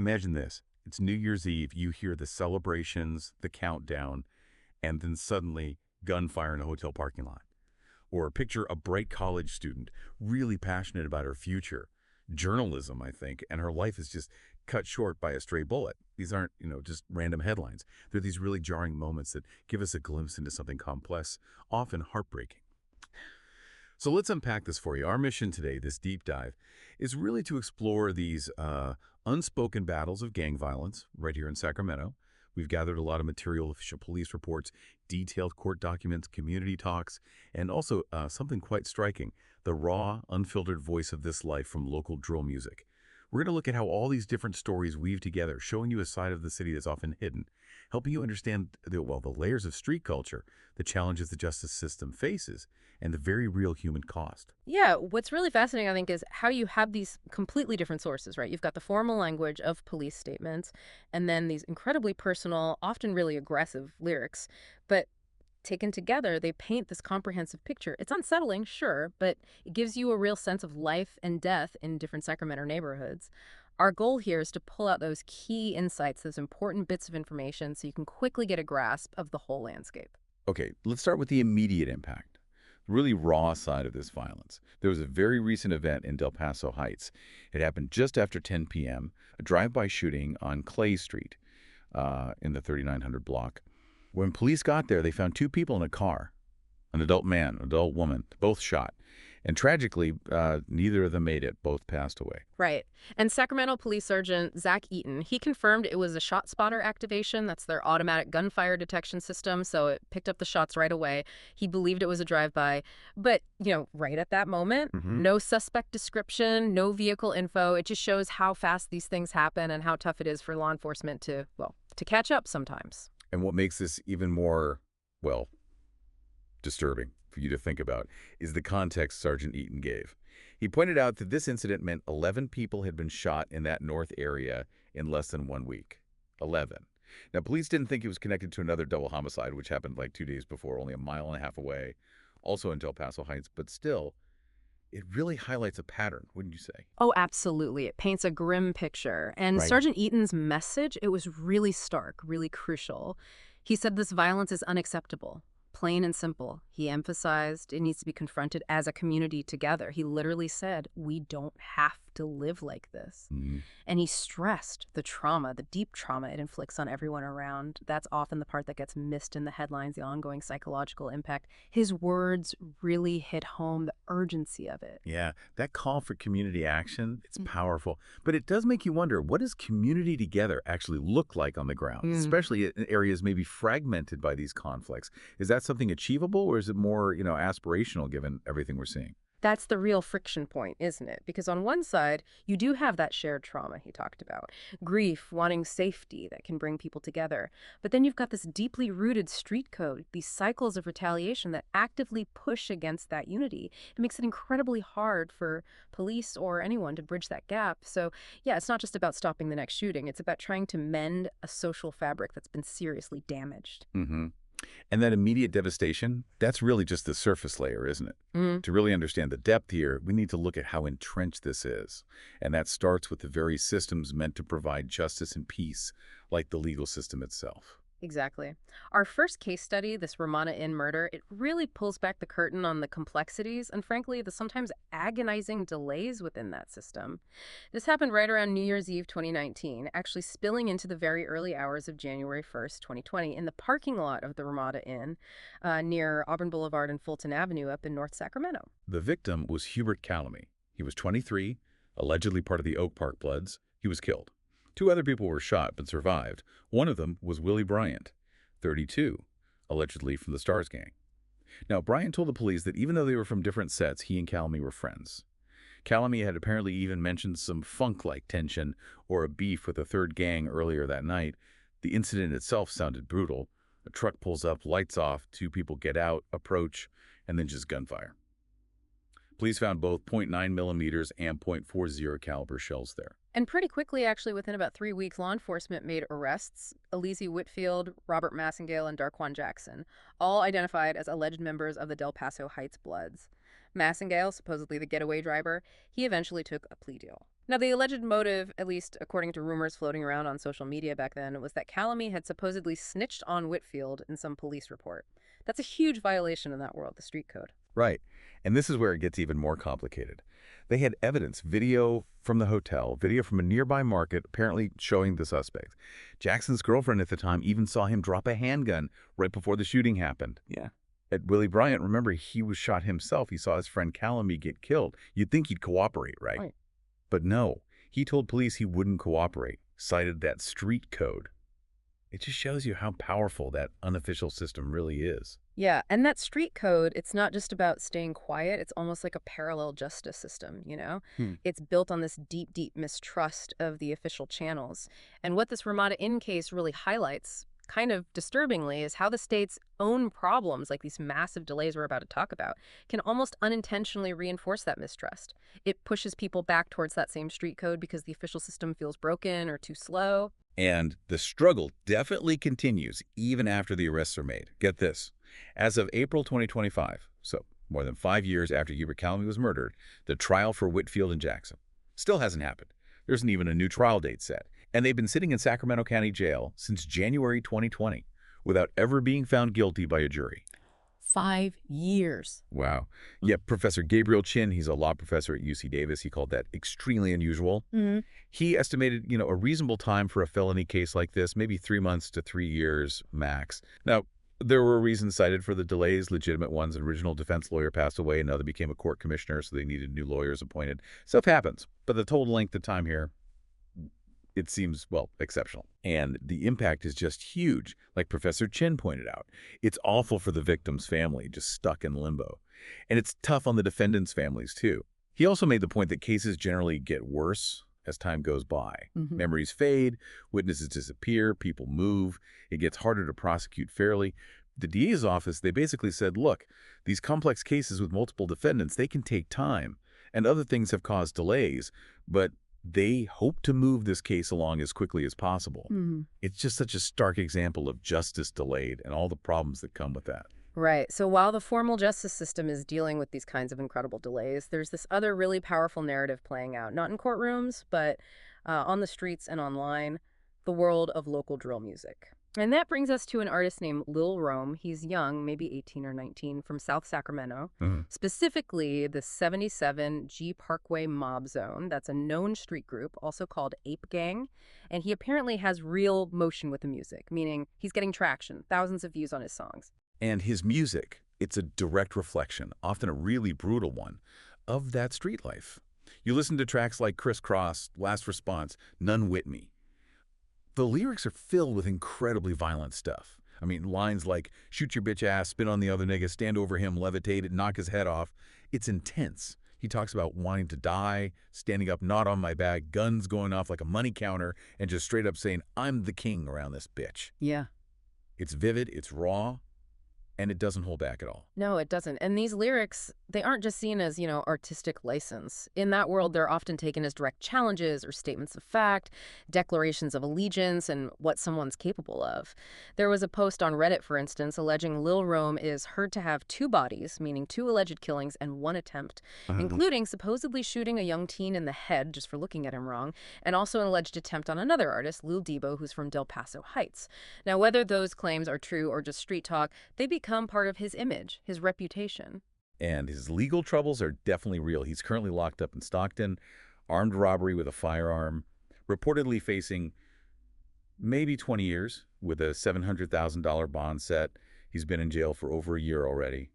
Imagine this. It's New Year's Eve. You hear the celebrations, the countdown, and then suddenly gunfire in a hotel parking lot. Or picture a bright college student, really passionate about her future, journalism, I think, and her life is just cut short by a stray bullet. These aren't, just random headlines. They're these really jarring moments that give us a glimpse into something complex, often heartbreaking. So let's unpack this for you. Our mission today, this deep dive, is really to explore these unspoken battles of gang violence right here in Sacramento. We've gathered a lot of material, official police reports, detailed court documents, community talks, and also something quite striking, the raw, unfiltered voice of this life from local drill music. We're going to look at how all these different stories weave together, showing you a side of the city that's often hidden, helping you understand the layers of street culture, the challenges the justice system faces, and the very real human cost. Yeah, what's really fascinating, I think, is how you have these completely different sources, right? You've got the formal language of police statements, and then these incredibly personal, often really aggressive lyrics. But taken together, they paint this comprehensive picture. It's unsettling, sure, but it gives you a real sense of life and death in different Sacramento neighborhoods. Our goal here is to pull out those key insights, those important bits of information, so you can quickly get a grasp of the whole landscape. Okay, let's start with the immediate impact, the really raw side of this violence. There was a very recent event in Del Paso Heights. It happened just after 10 p.m., a drive-by shooting on Clay Street in the 3900 block. When police got there, they found two people in a car, an adult man, an adult woman, both shot. And tragically, neither of them made it. Both passed away. Right. And Sacramento Police Sergeant Zach Eaton, he confirmed it was a shot spotter activation. That's their automatic gunfire detection system, so it picked up the shots right away. He believed it was a drive-by. But, right at that moment, no suspect description, no vehicle info. It just shows how fast these things happen and how tough it is for law enforcement to catch up sometimes. And what makes this even more, disturbing for you to think about is the context Sergeant Eaton gave. He pointed out that this incident meant 11 people had been shot in that north area in less than 1 week. 11. Now, police didn't think it was connected to another double homicide, which happened like 2 days before, only a mile and a half away, also in Del Paso Heights. But still, it really highlights a pattern, wouldn't you say? Oh, absolutely. It paints a grim picture. And Right. Sergeant Eaton's message, it was really stark, really crucial. He said this violence is unacceptable. Plain and simple. He emphasized it needs to be confronted as a community together. He literally said, we don't have to live like this. Mhm. And he stressed the trauma, the deep trauma it inflicts on everyone around. That's often the part that gets missed in the headlines, the ongoing psychological impact. His words really hit home the urgency of it. Yeah, that call for community action, it's powerful. But it does make you wonder, what does community together actually look like on the ground, especially in areas maybe fragmented by these conflicts? Is that something achievable, or is it more, aspirational given everything we're seeing? That's the real friction point, isn't it? Because on one side, you do have that shared trauma he talked about, grief, wanting safety that can bring people together. But then you've got this deeply rooted street code, these cycles of retaliation that actively push against that unity. It makes it incredibly hard for police or anyone to bridge that gap. So, yeah, it's not just about stopping the next shooting. It's about trying to mend a social fabric that's been seriously damaged. Mm-hmm. And that immediate devastation, that's really just the surface layer, isn't it? To really understand the depth here, we need to look at how entrenched this is. And that starts with the very systems meant to provide justice and peace, like the legal system itself. Exactly. Our first case study, this Ramada Inn murder, it really pulls back the curtain on the complexities and, frankly, the sometimes agonizing delays within that system. This happened right around New Year's Eve 2019, actually spilling into the very early hours of January 1st, 2020, in the parking lot of the Ramada Inn near Auburn Boulevard and Fulton Avenue up in North Sacramento. The victim was Hubert Calamy. He was 23, allegedly part of the Oak Park Bloods. He was killed. Two other people were shot but survived. One of them was Willie Bryant, 32, allegedly from the Stars gang. Now, Bryant told the police that even though they were from different sets, he and Calamy were friends. Calamy had apparently even mentioned some funk-like tension or a beef with a third gang earlier that night. The incident itself sounded brutal. A truck pulls up, lights off, two people get out, approach, and then just gunfire. Police found both .9 millimeters and .40 caliber shells there. And pretty quickly, actually, within about 3 weeks, law enforcement made arrests. Elise Whitfield, Robert Massengale, and Darquan Jackson, all identified as alleged members of the Del Paso Heights Bloods. Massengale, supposedly the getaway driver, he eventually took a plea deal. Now, the alleged motive, at least according to rumors floating around on social media back then, was that Calamity had supposedly snitched on Whitfield in some police report. That's a huge violation in that world, the street code. Right. And this is where it gets even more complicated. They had evidence, video from the hotel, video from a nearby market, apparently showing the suspect. Jackson's girlfriend at the time even saw him drop a handgun right before the shooting happened. Yeah. At Willie Bryant, remember, he was shot himself. He saw his friend Calamity get killed. You'd think he'd cooperate, right? Right. But no, he told police he wouldn't cooperate, cited that street code. It just shows you how powerful that unofficial system really is. Yeah, and that street code, it's not just about staying quiet. It's almost like a parallel justice system, you know? Hmm. It's built on this deep, deep mistrust of the official channels. And what this Ramada Inn case really highlights, kind of disturbingly, is how the state's own problems, like these massive delays we're about to talk about, can almost unintentionally reinforce that mistrust. It pushes people back towards that same street code because the official system feels broken or too slow. And the struggle definitely continues even after the arrests are made. Get this. As of April 2025, so more than 5 years after Hubert Calamity was murdered, the trial for Whitfield and Jackson still hasn't happened. There isn't even a new trial date set. And they've been sitting in Sacramento County Jail since January 2020 without ever being found guilty by a jury. 5 years. Wow. Yeah, Professor Gabriel Chin, he's a law professor at UC Davis. He called that extremely unusual. He estimated, a reasonable time for a felony case like this, maybe 3 months to 3 years max. Now, there were reasons cited for the delays, legitimate ones. An original defense lawyer passed away, another became a court commissioner, so they needed new lawyers appointed. Stuff happens. But the total length of time here, it seems, well, exceptional. And the impact is just huge, like Professor Chin pointed out. It's awful for the victim's family, just stuck in limbo. And it's tough on the defendants' families, too. He also made the point that cases generally get worse as time goes by. Memories fade, witnesses disappear, people move, it gets harder to prosecute fairly. The DA's office, they basically said, look, these complex cases with multiple defendants, they can take time, and other things have caused delays, but they hope to move this case along as quickly as possible. It's just such a stark example of justice delayed and all the problems that come with that. Right. So while the formal justice system is dealing with these kinds of incredible delays, there's this other really powerful narrative playing out, not in courtrooms, but on the streets and online, the world of local drill music. And that brings us to an artist named Lil Rome. He's young, maybe 18 or 19, from South Sacramento, specifically the 77 G Parkway Mob Zone. That's a known street group, also called Ape Gang. And he apparently has real motion with the music, meaning he's getting traction, thousands of views on his songs. And his music, it's a direct reflection, often a really brutal one, of that street life. You listen to tracks like Crisscross, Last Response, None Wit Me. The lyrics are filled with incredibly violent stuff. I mean, lines like, shoot your bitch ass, spin on the other nigga, stand over him, levitate it, knock his head off. It's intense. He talks about wanting to die, standing up not on my back, guns going off like a money counter, and just straight up saying, I'm the king around this bitch. Yeah. It's vivid, it's raw, and it doesn't hold back at all. No, it doesn't. And these lyrics, they aren't just seen as, artistic license. In that world, they're often taken as direct challenges or statements of fact, declarations of allegiance, and what someone's capable of. There was a post on Reddit, for instance, alleging Lil Rome is heard to have 2 bodies, meaning 2 alleged killings and 1 attempt, including supposedly shooting a young teen in the head just for looking at him wrong, and also an alleged attempt on another artist, Lil Debo, who's from Del Paso Heights. Now, whether those claims are true or just street talk, they become part of his image, his reputation. And his legal troubles are definitely real. He's currently locked up in Stockton, armed robbery with a firearm, reportedly facing maybe 20 years with a $700,000 bond set. He's been in jail for over a year already.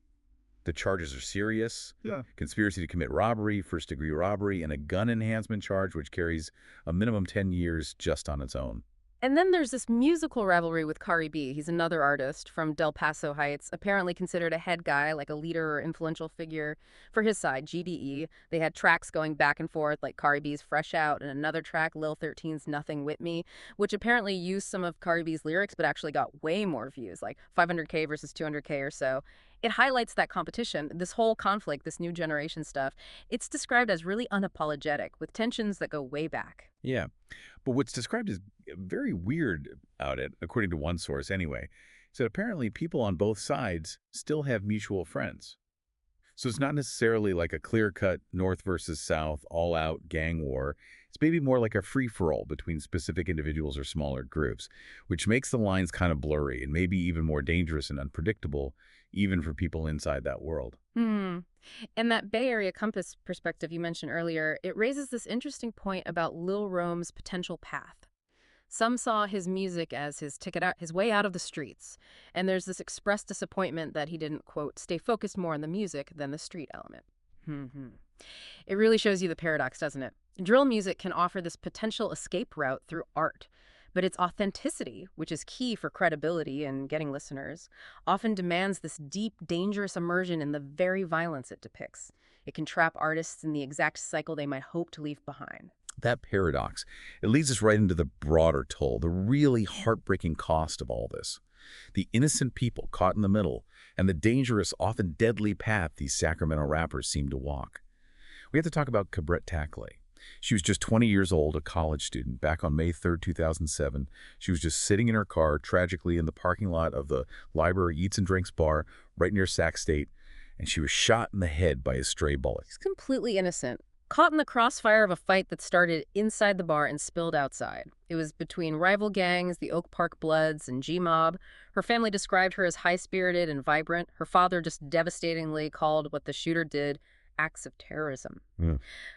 The charges are serious. Yeah. Conspiracy to commit robbery, first-degree robbery, and a gun enhancement charge, which carries a minimum 10 years just on its own. And then there's this musical rivalry with Cardi B. He's another artist from Del Paso Heights, apparently considered a head guy, like a leader or influential figure for his side, GDE. They had tracks going back and forth, like Cardi B's Fresh Out, and another track, Lil 13's Nothing With Me, which apparently used some of Cardi B's lyrics, but actually got way more views, like 500K versus 200K or so. It highlights that competition, this whole conflict, this new generation stuff. It's described as really unapologetic, with tensions that go way back. Yeah, but what's described as very weird about it, according to one source anyway, is that apparently people on both sides still have mutual friends. So it's not necessarily like a clear-cut North versus South, all-out gang war. It's maybe more like a free-for-all between specific individuals or smaller groups, which makes the lines kind of blurry and maybe even more dangerous and unpredictable, even for people inside that world. Hmm. And that Bay Area compass perspective you mentioned earlier, it raises this interesting point about Lil Rome's potential path. Some saw his music as his ticket out, his way out of the streets, and there's this expressed disappointment that he didn't, quote, stay focused more on the music than the street element. Hmm. It really shows you the paradox, doesn't it? Drill music can offer this potential escape route through art, but its authenticity, which is key for credibility and getting listeners, often demands this deep, dangerous immersion in the very violence it depicts. It can trap artists in the exact cycle they might hope to leave behind. That paradox, it leads us right into the broader toll, the really heartbreaking cost of all this. The innocent people caught in the middle, and the dangerous, often deadly path these Sacramento rappers seem to walk. We have to talk about Cabret Tackley. She was just 20 years old, a college student. Back on May 3rd, 2007, she was just sitting in her car, tragically in the parking lot of the Library Eats and Drinks bar right near Sac State, and she was shot in the head by a stray bullet. She's completely innocent. Caught in the crossfire of a fight that started inside the bar and spilled outside. It was between rival gangs, the Oak Park Bloods, and G-Mob. Her family described her as high-spirited and vibrant. Her father just devastatingly called what the shooter did acts of terrorism. Yeah.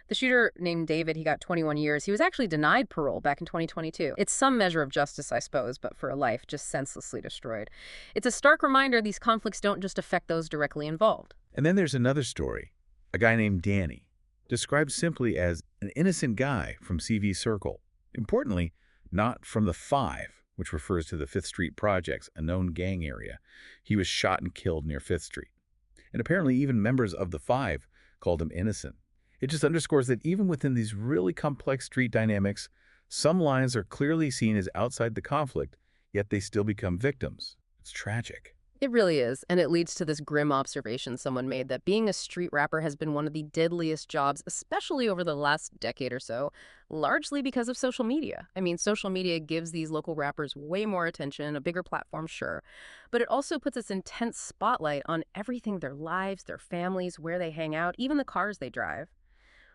The shooter, named David, he got 21 years. He was actually denied parole back in 2022. It's some measure of justice, I suppose, but for a life just senselessly destroyed. It's a stark reminder these conflicts don't just affect those directly involved. And then there's another story, a guy named Danny, described simply as an innocent guy from CV Circle. Importantly, not from the Five, which refers to the Fifth Street Projects, a known gang area. He was shot and killed near Fifth Street. And apparently even members of the Five called him innocent. It just underscores that even within these really complex street dynamics, some lines are clearly seen as outside the conflict, yet they still become victims. It's tragic. It really is, and it leads to this grim observation someone made that being a street rapper has been one of the deadliest jobs, especially over the last decade or so, largely because of social media. I mean, social media gives these local rappers way more attention, a bigger platform, sure, but it also puts this intense spotlight on everything, their lives, their families, where they hang out, even the cars they drive,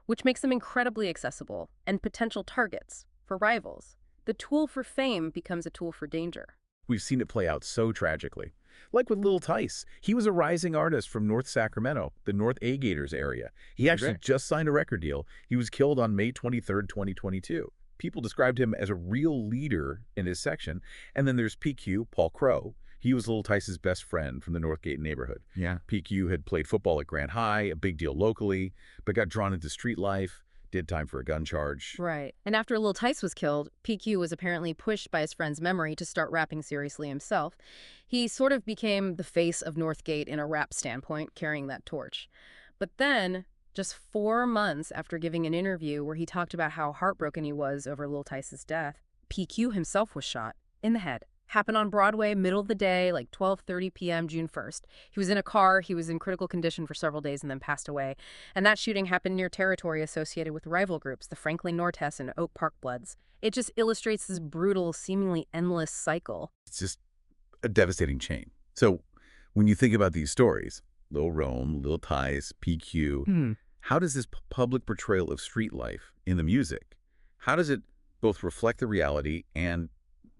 which makes them incredibly accessible and potential targets for rivals. The tool for fame becomes a tool for danger. We've seen it play out so tragically. Like with Lil Tice. He was a rising artist from North Sacramento, the North A Gators area. He actually just signed a record deal. He was killed on May 23rd, 2022. People described him as a real leader in his section. And then there's PQ, Paul Crow. He was Lil Tice's best friend from the Northgate neighborhood. Yeah. PQ had played football at Grant High, a big deal locally, but got drawn into street life. Did time for a gun charge. Right. And after Lil Tice was killed, PQ was apparently pushed by his friend's memory to start rapping seriously himself. He sort of became the face of Northgate in a rap standpoint, carrying that torch. But then, just 4 months after giving an interview where he talked about how heartbroken he was over Lil Tice's death, PQ himself was shot in the head. Happened on Broadway, middle of the day, like 12:30 p.m., June 1st. He was in a car, he was in critical condition for several days and then passed away. And that shooting happened near territory associated with rival groups, the Franklin Nortes and Oak Park Bloods. It just illustrates this brutal, seemingly endless cycle. It's just a devastating chain. So when you think about these stories, Lil Rome, Lil Tice, PQ, how does this public portrayal of street life in the music, how does it both reflect the reality and,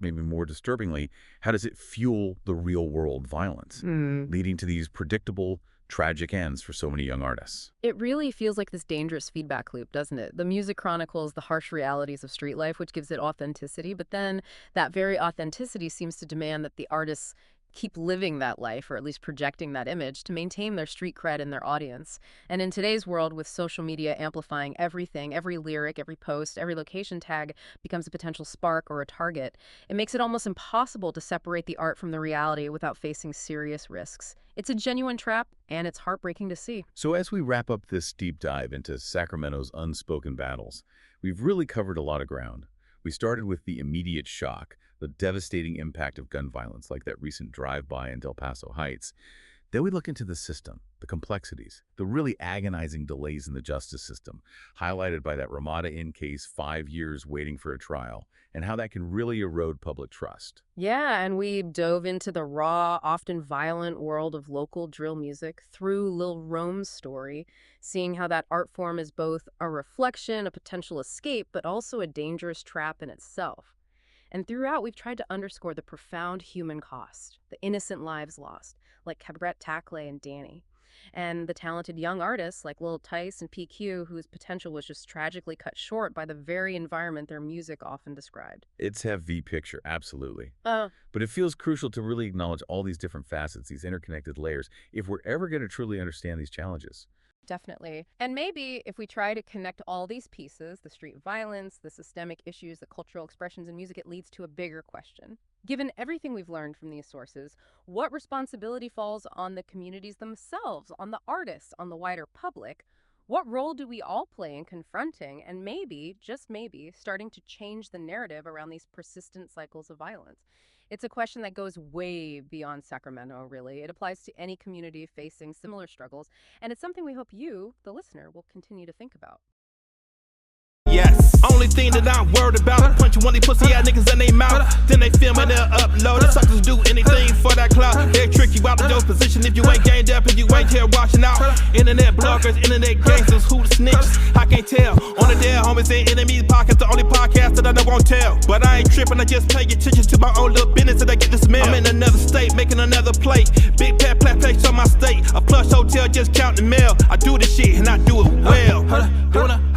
maybe more disturbingly, how does it fuel the real-world violence, leading to these predictable, tragic ends for so many young artists? It really feels like this dangerous feedback loop, doesn't it? The music chronicles the harsh realities of street life, which gives it authenticity, but then that very authenticity seems to demand that the artists keep living that life, or at least projecting that image, to maintain their street cred in their audience. And in today's world, with social media amplifying everything, every lyric, every post, every location tag becomes a potential spark or a target, it makes it almost impossible to separate the art from the reality without facing serious risks. It's a genuine trap, and it's heartbreaking to see. So as we wrap up this deep dive into Sacramento's unspoken battles, we've really covered a lot of ground. We started with the immediate shock, the devastating impact of gun violence, like that recent drive-by in Del Paso Heights. Then we look into the system, the complexities, the really agonizing delays in the justice system, highlighted by that Ramada Inn case, 5 years waiting for a trial, and how that can really erode public trust. Yeah, and we dove into the raw, often violent world of local drill music through Lil Rome's story, seeing how that art form is both a reflection, a potential escape, but also a dangerous trap in itself. And throughout, we've tried to underscore the profound human cost, the innocent lives lost, like Cabret Takleh and Danny, and the talented young artists like Lil Tice and PQ, whose potential was just tragically cut short by the very environment their music often described. It's heavy picture, absolutely. Uh, But it feels crucial to really acknowledge all these different facets, these interconnected layers, if we're ever going to truly understand these challenges. Definitely. And maybe if we try to connect all these pieces, the street violence, the systemic issues, the cultural expressions in music, it leads to a bigger question. Given everything we've learned from these sources, what responsibility falls on the communities themselves, on the artists, on the wider public? What role do we all play in confronting and maybe, just maybe, starting to change the narrative around these persistent cycles of violence? It's a question that goes way beyond Sacramento, really. It applies to any community facing similar struggles, and it's something we hope you, the listener, will continue to think about. Yes, only thing that I'm worried about, punch you one of these pussy ass niggas in they mouth, then they film and they'll upload it. Suckers do anything for that clout. They'll trick you out of your position if you ain't gained up and you ain't here watching out. Internet bloggers, internet gangsters, who the snitches? I can't tell. On the dead homies and enemies podcast, the only podcast that I know won't tell. But I ain't tripping, I just pay attention to my own little business and I get this mail. I'm in another state, making another plate. Big plat place on my state. A plush hotel, just counting mail. I do this shit and I do it well.